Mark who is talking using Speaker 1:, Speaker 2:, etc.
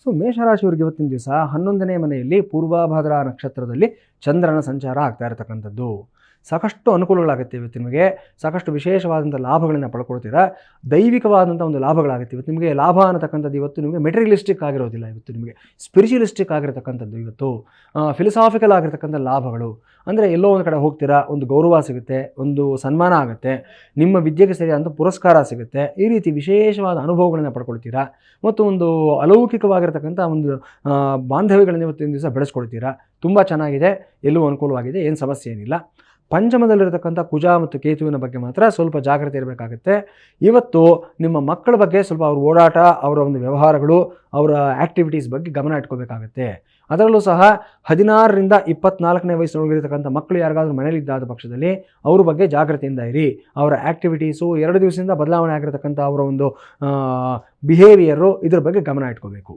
Speaker 1: So ಮೇಷರಾಶಿಯವರಿಗೆ ಇವತ್ತಿನ ದಿವಸ 11ನೇ ಮನೆಯಲ್ಲಿ ಪೂರ್ವಭಾದ್ರಾ ನಕ್ಷತ್ರದಲ್ಲಿ ಚಂದ್ರನ ಸಂಚಾರ ಆಗ್ತಾ ಇರತಕ್ಕಂಥದ್ದು. ಸಾಕಷ್ಟು ಅನುಕೂಲಗಳಾಗುತ್ತೆ ಇವತ್ತು ನಿಮಗೆ. ಸಾಕಷ್ಟು ವಿಶೇಷವಾದಂಥ ಲಾಭಗಳನ್ನು ಪಡ್ಕೊಳ್ತೀರಾ. ದೈವಿಕವಾದಂಥ ಒಂದು ಲಾಭಗಳಾಗುತ್ತೆ ಇವತ್ತು ನಿಮಗೆ. ಲಾಭ ಅನ್ನತಕ್ಕಂಥದ್ದು ಇವತ್ತು ನಿಮಗೆ ಮೆಟೀರಿಯಲಿಸ್ಟಿಕ್ ಆಗಿರೋದಿಲ್ಲ, ಇವತ್ತು ನಿಮಗೆ ಸ್ಪಿರಿಚುಲಿಸ್ಟಿಕ್ ಆಗಿರತಕ್ಕಂಥದ್ದು. ಇವತ್ತು ಫಿಲಸಾಫಿಕಲ್ ಆಗಿರತಕ್ಕಂಥ ಲಾಭಗಳು ಅಂದರೆ ಎಲ್ಲೋ ಒಂದು ಕಡೆ ಹೋಗ್ತೀರಾ, ಒಂದು ಗೌರವ ಸಿಗುತ್ತೆ, ಒಂದು ಸನ್ಮಾನ ಆಗುತ್ತೆ, ನಿಮ್ಮ ವಿದ್ಯೆಗೆ ಸರಿಯಾದಂಥ ಪುರಸ್ಕಾರ ಸಿಗುತ್ತೆ. ಈ ರೀತಿ ವಿಶೇಷವಾದ ಅನುಭವಗಳನ್ನು ಪಡ್ಕೊಳ್ತೀರಾ ಮತ್ತು ಒಂದು ಅಲೌಕಿಕವಾಗಿರತಕ್ಕಂಥ ಒಂದು ಬಾಂಧವ್ಯಗಳನ್ನು ಇವತ್ತಿನ ದಿವಸ ಬೆಳೆಸ್ಕೊಳ್ತೀರಾ. ತುಂಬ ಚೆನ್ನಾಗಿದೆ, ಎಲ್ಲೂ ಅನುಕೂಲವಾಗಿದೆ, ಏನು ಸಮಸ್ಯೆ ಏನಿಲ್ಲ. ಪಂಚಮದಲ್ಲಿರತಕ್ಕಂಥ ಕುಜ ಮತ್ತು ಕೇತುವಿನ ಬಗ್ಗೆ ಮಾತ್ರ ಸ್ವಲ್ಪ ಜಾಗ್ರತೆ ಇರಬೇಕಾಗುತ್ತೆ. ಇವತ್ತು ನಿಮ್ಮ ಮಕ್ಕಳ ಬಗ್ಗೆ ಸ್ವಲ್ಪ ಅವ್ರ ಓಡಾಟ, ಅವರ ಒಂದು ವ್ಯವಹಾರಗಳು, ಅವರ ಆ್ಯಕ್ಟಿವಿಟೀಸ್ ಬಗ್ಗೆ ಗಮನ ಇಟ್ಕೋಬೇಕಾಗತ್ತೆ. ಅದರಲ್ಲೂ ಸಹ 16ರಿಂದ 24ನೇ ವಯಸ್ಸಿನೊಳಗಿರತಕ್ಕಂಥ ಮಕ್ಕಳು ಯಾರಿಗಾದ್ರೂ ಮನೇಲಿದ್ದಾದ ಪಕ್ಷದಲ್ಲಿ ಅವ್ರ ಬಗ್ಗೆ ಜಾಗ್ರತೆಯಿಂದ ಇರಿ. ಅವರ ಆ್ಯಕ್ಟಿವಿಟೀಸು 2 ದಿವಸದಿಂದ ಬದಲಾವಣೆ ಆಗಿರತಕ್ಕಂಥ ಅವರ ಒಂದು ಬಿಹೇವಿಯರು, ಇದ್ರ ಬಗ್ಗೆ ಗಮನ ಇಟ್ಕೋಬೇಕು.